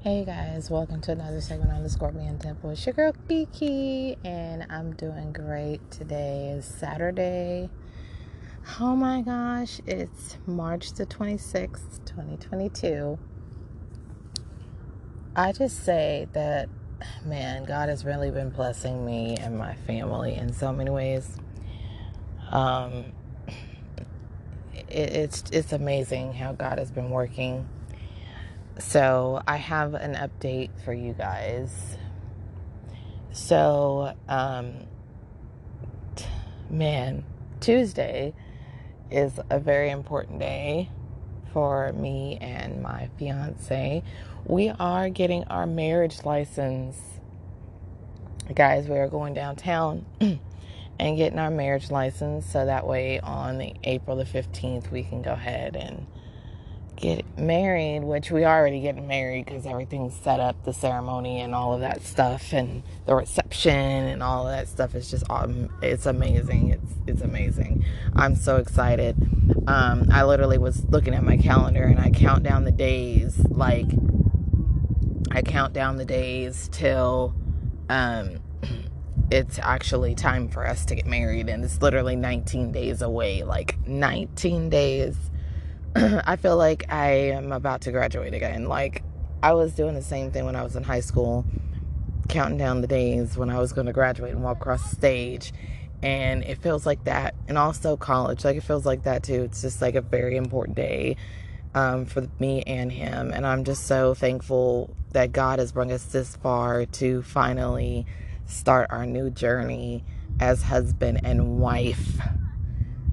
Hey guys, welcome to another segment on the Scorpion Temple. It's your girl Kiki, and I'm doing great. Today is Saturday. Oh my gosh, it's March the 26th, 2022. I just say that, man, God has really been blessing me and my family in so many ways. It's amazing how God has been working. So I have an update for you guys. So, man, Tuesday is a very important day for me and my fiance. We are getting our marriage license. Guys, we are going downtown and getting our marriage license so that way on April the 15th we can go ahead and get married, which we already getting married because everything's set up, the ceremony and all of that stuff, and the reception and all of that stuff is just it's amazing. It's amazing. I'm so excited. I literally was looking at my calendar and I count down the days till it's actually time for us to get married, and it's literally 19 days away. 19 days. I feel like I am about to graduate again. I was doing the same thing when I was in high school, counting down the days when I was going to graduate and walk across the stage. And it feels like that. And also college, it feels like that too. It's just a very important day for me and him. And I'm just so thankful that God has brought us this far to finally start our new journey as husband and wife.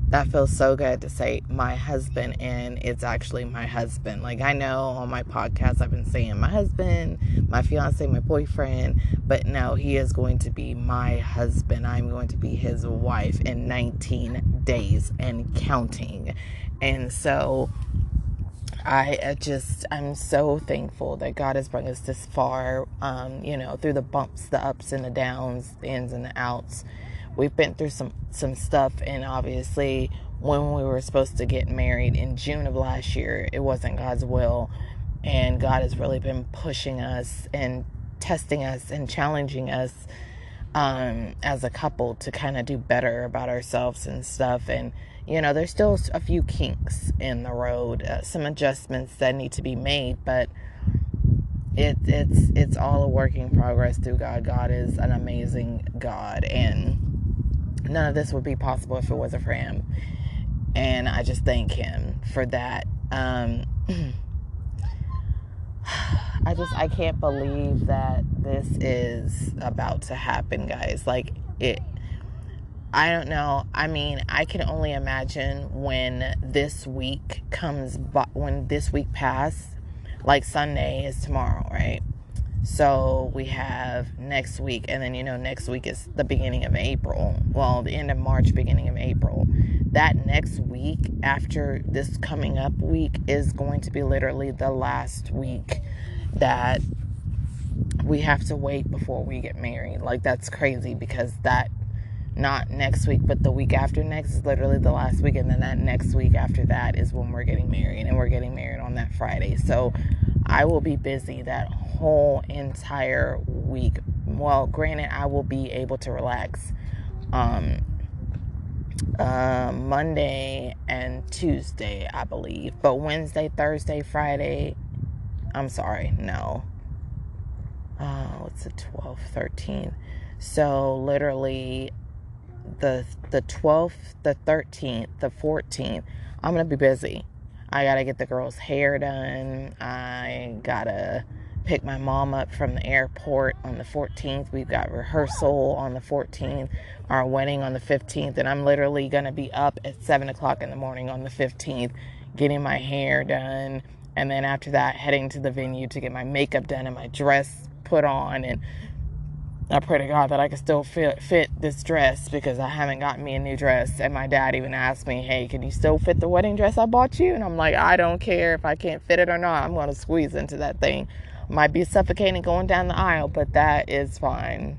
That feels so good to say my husband, and it's actually my husband. I know on my podcast I've been saying my husband, my fiance, my boyfriend, but no, he is going to be my husband. I'm going to be his wife in 19 days and counting. And so I'm so thankful that God has brought us this far, through the bumps, the ups and the downs, the ins and the outs. We've been through some stuff, and obviously when we were supposed to get married in June of last year, it wasn't God's will, and God has really been pushing us and testing us and challenging us as a couple to kind of do better about ourselves and stuff. And there's still a few kinks in the road, some adjustments that need to be made, but it's all a work in progress through God. God is an amazing God, and none of this would be possible if it wasn't for him. And I just thank him for that. I can't believe that this is about to happen, guys. I don't know. I mean, I can only imagine when this week passes. Sunday is tomorrow, right? So we have next week, and then next week is the beginning of April. Well, the end of March, beginning of April. That next week after this coming up week is going to be literally the last week that we have to wait before we get married. That's crazy, because that, not next week, but the week after next is literally the last week, and then that next week after that is when we're getting married, and we're getting married on that Friday. So I will be busy that whole entire week. Well, granted, I will be able to relax Monday and Tuesday, I believe, but Wednesday, Thursday, Friday, I'm sorry, no. What's the 12th, 13th? So literally the 12th, the 13th, the 14th, I'm going to be busy. I got to get the girl's hair done. I got to pick my mom up from the airport on the 14th. We've got rehearsal on the 14th, our wedding on the 15th, and I'm literally going to be up at 7 o'clock in the morning on the 15th, getting my hair done, and then after that, heading to the venue to get my makeup done and my dress put on. And I pray to God that I can still fit this dress, because I haven't gotten me a new dress. And my dad even asked me, hey, can you still fit the wedding dress I bought you? And I'm like, I don't care if I can't fit it or not. I'm going to squeeze into that thing. Might be suffocating going down the aisle, but that is fine.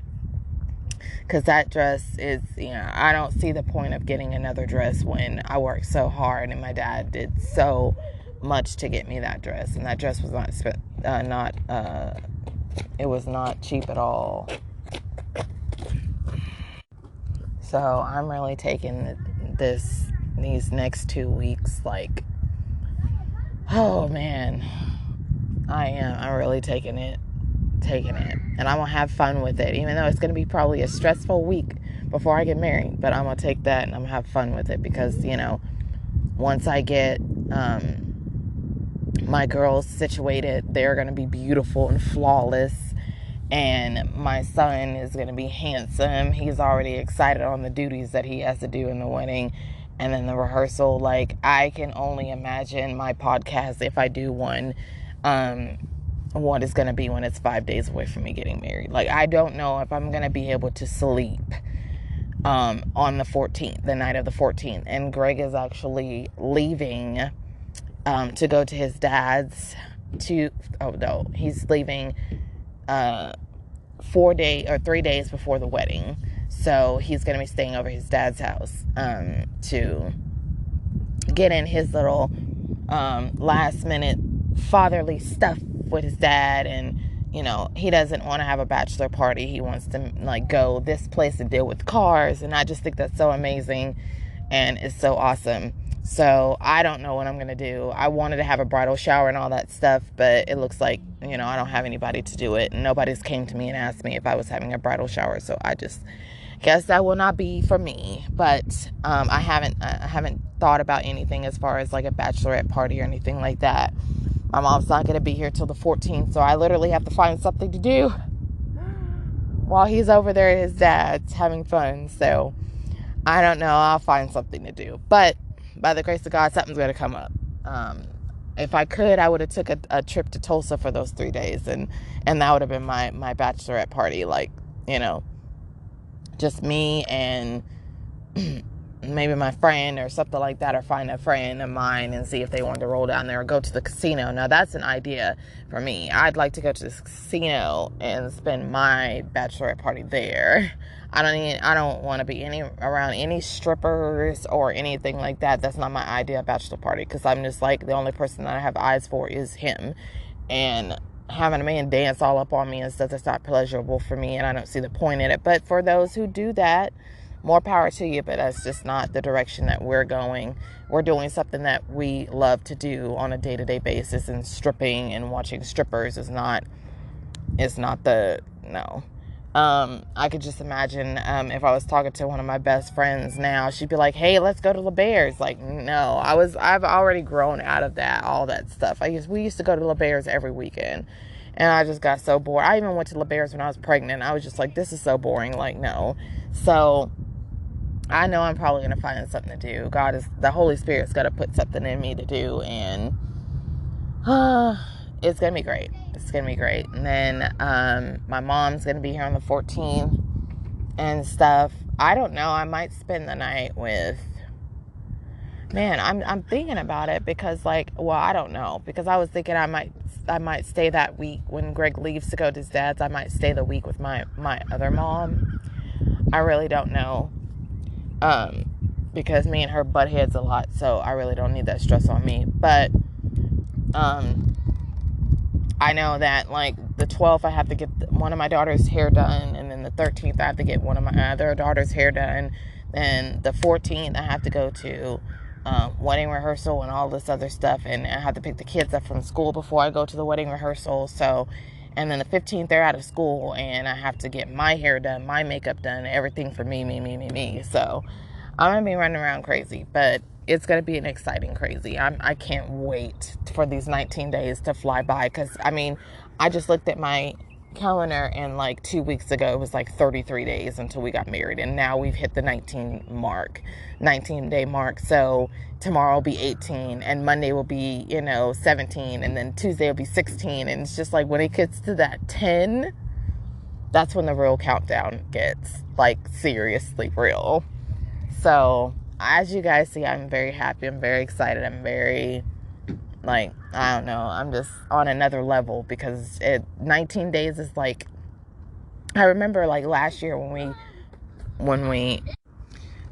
Because that dress is, I don't see the point of getting another dress when I worked so hard and my dad did so much to get me that dress, and that dress was it was not cheap at all. So I'm really taking these next 2 weeks, like, oh man, I'm really taking it, and I'm gonna have fun with it, even though it's gonna be probably a stressful week before I get married. But I'm gonna take that and I'm gonna have fun with it, because once I get my girls situated, they're gonna be beautiful and flawless, and my son is gonna be handsome. He's already excited on the duties that he has to do in the wedding, and then the rehearsal. Like, I can only imagine my podcast, if I do one, what it's going to be when it's 5 days away from me getting married. Like, I don't know if I'm going to be able to sleep on the 14th, the night of the 14th. And Greg is actually leaving to go to his dad's he's leaving 3 days before the wedding. So he's going to be staying over his dad's house to get in his little last minute fatherly stuff with his dad. And he doesn't want to have a bachelor party. He wants to go this place and deal with cars, and I just think that's so amazing and it's so awesome. So I don't know what I'm gonna do. I wanted to have a bridal shower and all that stuff, but it looks like I don't have anybody to do it, and nobody's came to me and asked me if I was having a bridal shower. So I just guess that will not be for me. But I haven't thought about anything as far as like a bachelorette party or anything like that. My mom's not going to be here till the 14th, so I literally have to find something to do while he's over there at his dad's having fun. So I don't know. I'll find something to do. But by the grace of God, something's going to come up. If I could, I would have took a trip to Tulsa for those 3 days, and that would have been my bachelorette party. Like, just me and maybe my friend or something like that, or find a friend of mine and see if they wanted to roll down there or go to the casino. Now, that's an idea for me. I'd like to go to the casino and spend my bachelorette party there. I don't want to be around any strippers or anything like that. That's not my idea of bachelor party, because I'm just like, the only person that I have eyes for is him, and having a man dance all up on me and stuff, that's not pleasurable for me, and I don't see the point in it. But for those who do that, more power to you, but that's just not the direction that we're going. We're doing something that we love to do on a day-to-day basis, and stripping and watching strippers is not no. I could just imagine if I was talking to one of my best friends now, she'd be like, hey, let's go to LeBaird's. Like, no, I've already grown out of all that stuff. We used to go to LeBaird's every weekend, and I just got so bored. I even went to LeBaird's when I was pregnant. I was just like, this is so boring. Like, no. So I know I'm probably going to find something to do. The Holy Spirit's got to put something in me to do, and it's going to be great. It's going to be great. And then my mom's going to be here on the 14th and stuff. I don't know. I might spend the night with... Man, I'm thinking about it, because I don't know. Because I was thinking I might stay that week when Greg leaves to go to his dad's. I might stay the week with my other mom. I really don't know. Because me and her butt heads a lot, so I really don't need that stress on me. But I know that the 12th I have to get one of my daughter's hair done, and then the 13th I have to get one of my other daughter's hair done. Then the 14th I have to go to wedding rehearsal and all this other stuff, and I have to pick the kids up from school before I go to the wedding rehearsal. So, and then the 15th they're out of school, and I have to get my hair done, my makeup done, everything for me. So I'm gonna be running around crazy, but it's gonna be an exciting crazy. I can't wait for these 19 days to fly by, because I just looked at my calendar, and 2 weeks ago it was 33 days until we got married, and now we've hit the 19 day mark. So tomorrow will be 18, and Monday will be 17, and then Tuesday will be 16, and it's just when it gets to that 10, that's when the real countdown gets seriously real. So as you guys see, I'm very happy, I'm very excited, I'm very I don't know, I'm just on another level, because 19 days is I remember last year when we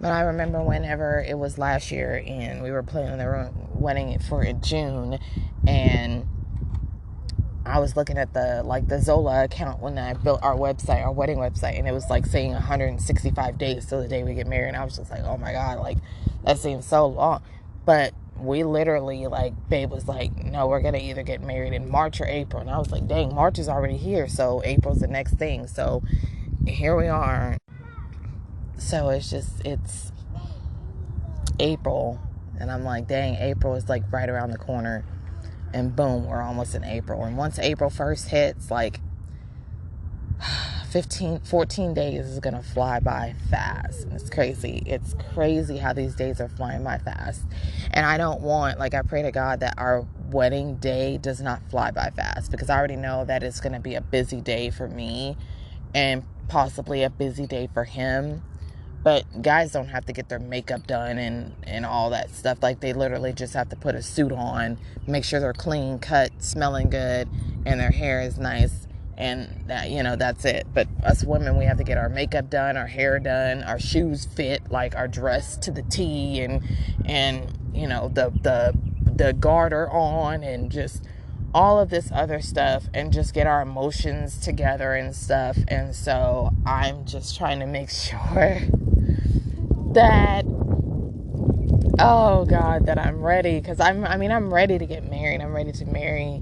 But I remember whenever it was last year and we were planning the wedding for June, and I was looking at the Zola account when I built our website, our wedding website, and it was like saying 165 days till the day we get married. And I was just like, oh my God, like that seems so long. But we literally, like, babe was like, no, we're going to either get married in March or April. And I was like, dang, March is already here. So April's the next thing. So here we are. So it's April. And I'm like, dang, April is like right around the corner. And boom, we're almost in April. And once April 1st hits, like 14 days is going to fly by fast. And it's crazy. It's crazy how these days are flying by fast. And I don't want, like, I pray to God that our wedding day does not fly by fast, because I already know that it's going to be a busy day for me and possibly a busy day for him. But guys don't have to get their makeup done and all that stuff. Like, they literally just have to put a suit on, make sure they're clean cut, smelling good, and their hair is nice. And that, that's it. But us women, we have to get our makeup done, our hair done, our shoes fit, like our dress to the T, and the garter on, and just all of this other stuff, and just get our emotions together and stuff. And so I'm just trying to make sure that, oh God, that I'm ready, because I'm ready to get married. I'm ready to marry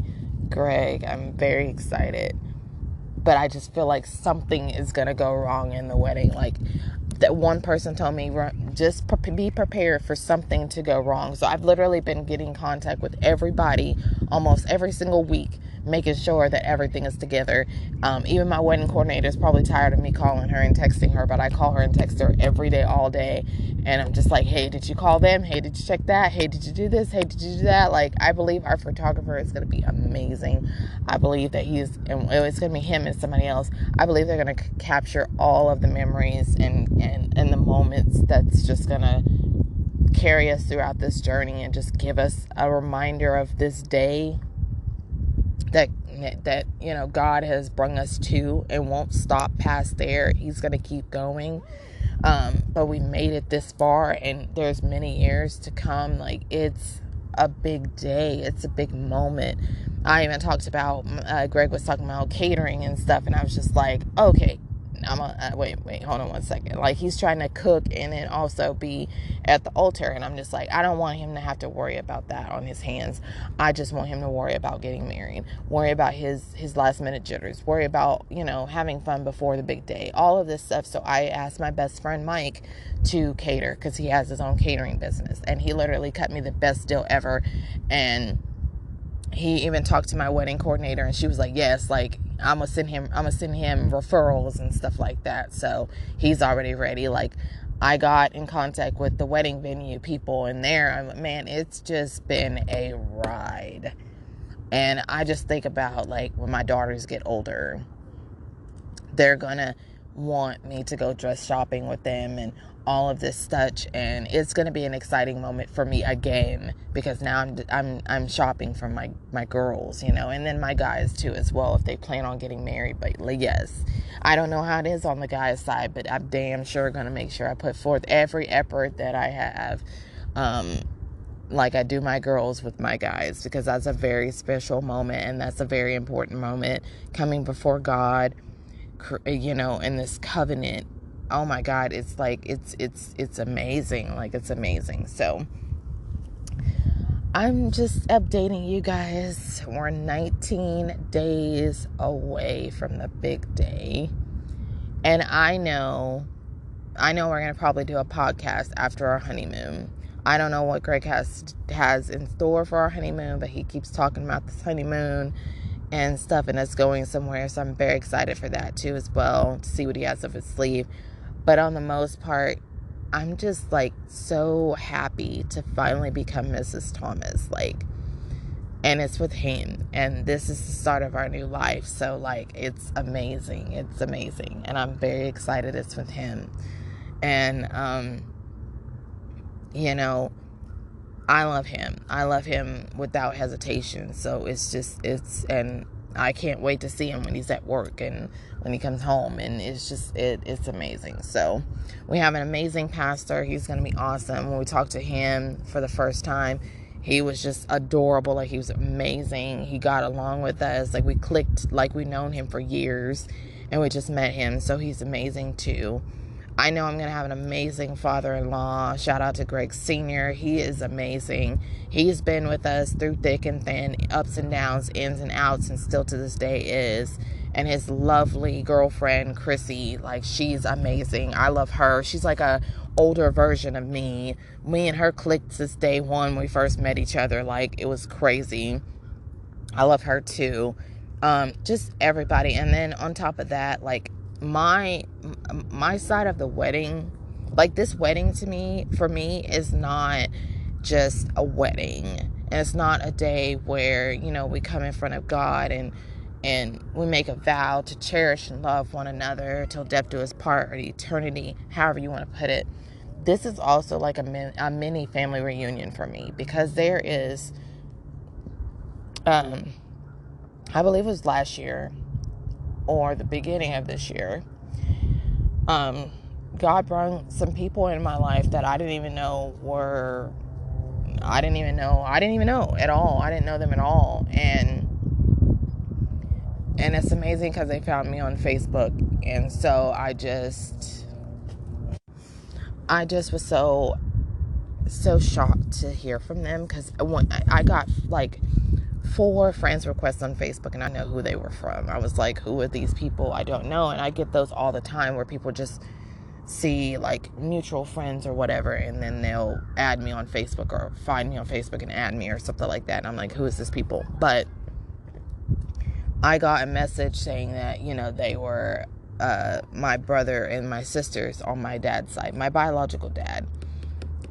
Greg. I'm very excited, but I just feel like something is gonna go wrong in the wedding. Like, that one person told me, just be prepared for something to go wrong. So I've literally been getting in contact with everybody almost every single week, making sure that everything is together. Even my wedding coordinator is probably tired of me calling her and texting her, but I call her and text her every day, all day. And I'm just like, hey, did you call them? Hey, did you check that? Hey, did you do this? Hey, did you do that? Like, I believe our photographer is going to be amazing. I believe that and it's going to be him and somebody else. I believe they're going to capture all of the memories and the moments that's just going to carry us throughout this journey, and just give us a reminder of this day that God has brought us to, and won't stop past there. He's going to keep going. But we made it this far, and there's many years to come. Like, it's a big day. It's a big moment. I even talked about, Greg was talking about catering and stuff, and I was just like, okay, wait, hold on one second. Like, he's trying to cook and then also be at the altar, and I'm just like, I don't want him to have to worry about that on his hands. I just want him to worry about getting married, worry about his last minute jitters, worry about, having fun before the big day, all of this stuff. So I asked my best friend Mike to cater, because he has his own catering business, and he literally cut me the best deal ever. And he even talked to my wedding coordinator, and she was like, yes, like, I'm gonna send him referrals and stuff like that. So he's already ready. Like, I got in contact with the wedding venue people, and man, it's just been a ride. And I just think about, like, when my daughters get older, they're gonna want me to go dress shopping with them and all of this such, and it's going to be an exciting moment for me again, because now I'm shopping for my girls, and then my guys too as well, if they plan on getting married. But yes, I don't know how it is on the guys side, but I'm damn sure going to make sure I put forth every effort that I have, like I do my girls with my guys, because that's a very special moment, and that's a very important moment coming before God, in this covenant. Oh my God, it's like, it's amazing. Like, it's amazing. So I'm just updating you guys. We're 19 days away from the big day. And I know we're going to probably do a podcast after our honeymoon. I don't know what Greg has in store for our honeymoon, but he keeps talking about this honeymoon and stuff, and us going somewhere. So I'm very excited for that too as well, to see what he has up his sleeve. But on the most part, I'm just, like, so happy to finally become Mrs. Thomas. Like, and it's with him, and this is the start of our new life. So, like, it's amazing. It's amazing. And I'm very excited it's with him. And, I love him. I love him without hesitation. So and I can't wait to see him when he's at work and when he comes home. And it's amazing. So we have an amazing pastor. He's going to be awesome. When we talked to him for the first time, he was just adorable. Like, he was amazing. He got along with us. Like, we clicked like we've known him for years, and we just met him. So he's amazing too. I know I'm going to have an amazing father-in-law. Shout out to Greg Sr. He is amazing. He's been with us through thick and thin, ups and downs, ins and outs, and still to this day is. And his lovely girlfriend, Chrissy, like, she's amazing. I love her. She's like a older version of me. Me and her clicked since day one when we first met each other. Like, it was crazy. I love her too. Just everybody. And then on top of that, like, my side of the wedding, like, this wedding to me, for me, is not just a wedding. And it's not a day where, you know, we come in front of God and we make a vow to cherish and love one another till death do us part, or eternity, however you want to put it. This is also like a mini family reunion for me, because there is, I believe it was last year or the beginning of this year, God brought some people in my life that I didn't even know at all. I didn't know them at all. And it's amazing because they found me on Facebook. And so I just was so shocked to hear from them, because I got like 4 friends requests on Facebook, and I know who they were from. I was like, who are these people? I don't know. And I get those all the time, where people just see like mutual friends or whatever, and then they'll add me on Facebook, or find me on Facebook and add me or something like that. And I'm like, who is this people? But I got a message saying that, you know, they were my brother and my sisters on my dad's side, my biological dad.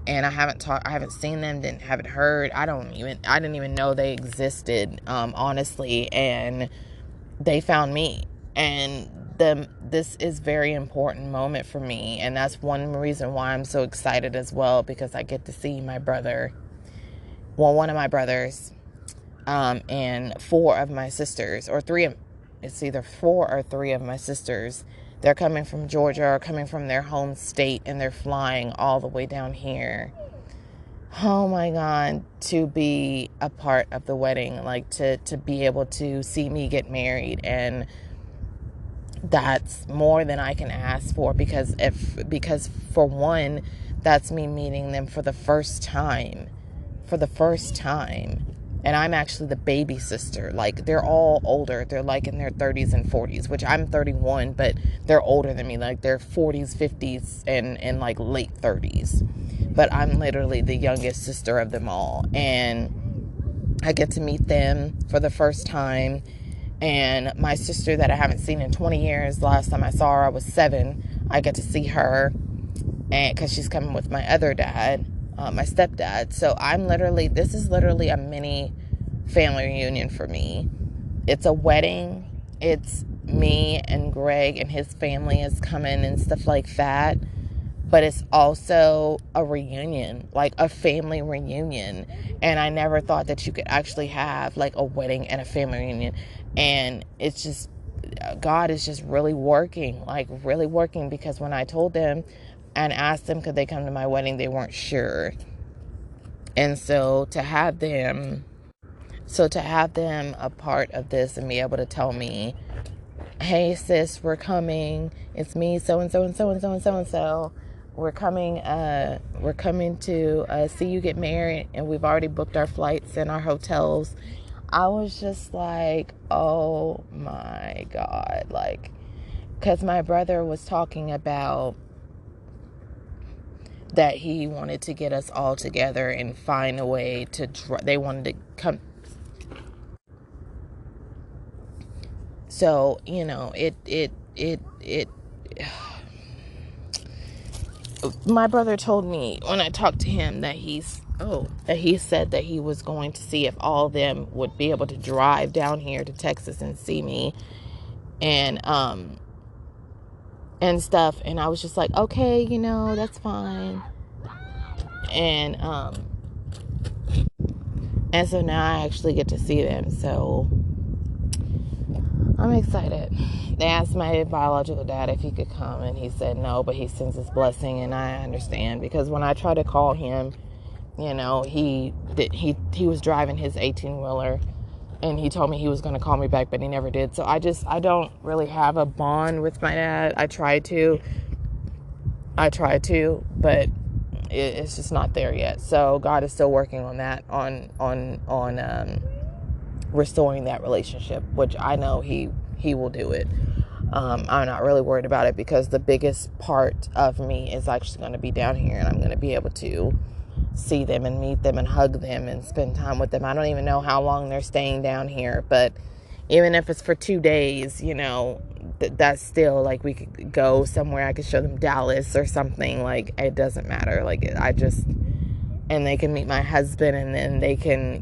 And I haven't seen them, haven't heard. I didn't even know they existed, honestly. And they found me. And this is very important moment for me. And that's one reason why I'm so excited as well, because I get to see my brother, one of my brothers, and 4 of my sisters, or 3 of, it's either 4 or 3 of my sisters. They're coming from Georgia, or coming from their home state, and they're flying all the way down here. Oh my God, to be a part of the wedding, like to be able to see me get married. And that's more than I can ask for, because for one, that's me meeting them for the first time. And I'm actually the baby sister. Like, they're all older. They're like in their 30s and 40s, which I'm 31, but they're older than me. Like, they're 40s, 50s, and like late 30s. But I'm literally the youngest sister of them all. And I get to meet them for the first time. And my sister that I haven't seen in 20 years, last time I saw her, I was 7. I get to see her, and because she's coming with my other dad, my stepdad. So this is literally a mini family reunion for me. It's a wedding. It's me and Greg and his family is coming and stuff like that. But it's also a reunion, like a family reunion. And I never thought that you could actually have like a wedding and a family reunion. And it's just, God is just really working, because when I told them and asked them could they come to my wedding, they weren't sure. And so to have them a part of this and be able to tell me, hey sis, we're coming. It's me, so and so and so and so and so and so. We're coming to see you get married, and we've already booked our flights and our hotels. I was just like, oh my God, like, because my brother was talking about that he wanted to get us all together and find a way to, they wanted to come. So, you know, my brother told me when I talked to him that he said that he was going to see if all of them would be able to drive down here to Texas and see me and stuff. And I was just like, okay, you know, that's fine. And so now I actually get to see them. So I'm excited. They asked my biological dad if he could come, and he said no, but he sends his blessing, and I understand, because when I tried to call him, he was driving his 18-wheeler, and he told me he was going to call me back, but he never did. So I don't really have a bond with my dad. I try to, but it's just not there yet. So God is still working on that, on restoring that relationship, which I know he will do it. I'm not really worried about it, because the biggest part of me is actually going to be down here, and I'm going to be able to see them and meet them and hug them and spend time with them. I don't even know how long they're staying down here, but even if it's for 2 days, that's still, like, we could go somewhere. I could show them Dallas or something. Like, it doesn't matter. Like, and they can meet my husband, and then they can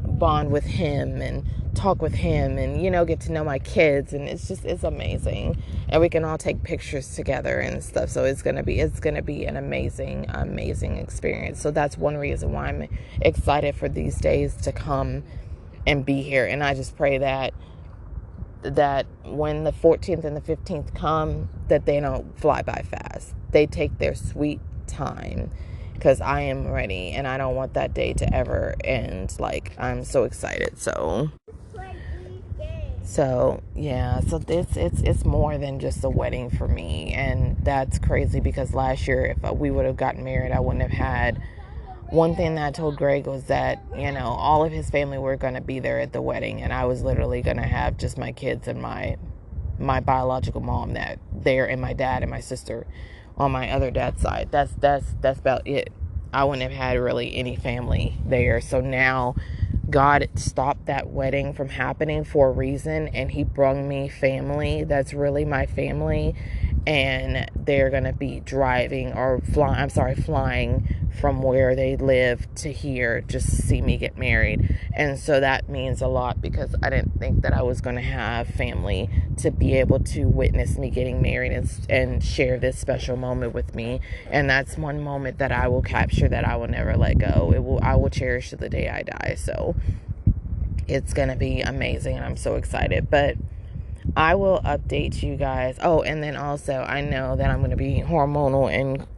bond with him and talk with him, and get to know my kids, and it's amazing, and we can all take pictures together and stuff. So it's gonna be an amazing experience. So that's one reason why I'm excited for these days to come and be here. And I just pray that when the 14th and the 15th come, that they don't fly by fast. They take their sweet time, because I am ready, and I don't want that day to ever end. Like, I'm so excited. So yeah, so it's more than just a wedding for me, and that's crazy, because last year, if we would have gotten married, I wouldn't have had. One thing that I told Greg was that, all of his family were going to be there at the wedding, and I was literally going to have just my kids and my biological mom there, and my dad and my sister on my other dad's side. That's about it. I wouldn't have had really any family there. So now God stopped that wedding from happening for a reason, and he brought me family that's really my family, and they're going to be flying from where they live to here just to see me get married. And so that means a lot, because I didn't think that I was going to have family to be able to witness me getting married and share this special moment with me. And that's one moment that I will capture, that I will never let go. I will cherish to the day I die. So it's going to be amazing, and I'm so excited. But I will update you guys. Oh, and then also, I know that I'm going to be hormonal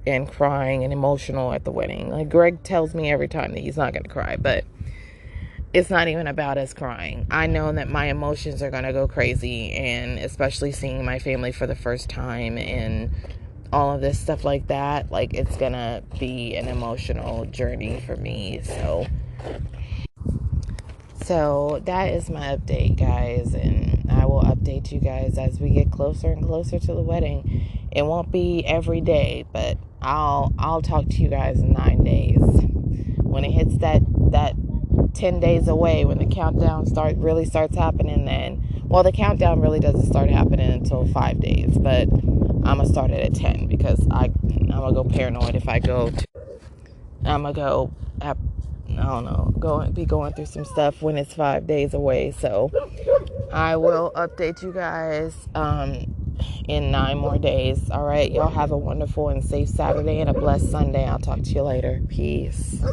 and crying and emotional at the wedding. Like, Greg tells me every time that he's not going to cry, but it's not even about us crying. I know that my emotions are going to go crazy, and especially seeing my family for the first time and all of this stuff like that. Like, it's going to be an emotional journey for me. So that is my update, guys, and I will update you guys as we get closer and closer to the wedding. It won't be every day, but I'll talk to you guys in 9 days. When it hits that 10 days away, when the countdown really starts happening, the countdown really doesn't start happening until 5 days, but I'm gonna start it at 10, because I'm gonna go paranoid if I go to. I'm gonna go. I don't know, be going through some stuff when it's 5 days away. So I will update you guys in 9 more days. All right, y'all have a wonderful and safe Saturday and a blessed Sunday. I'll talk to you later. Peace.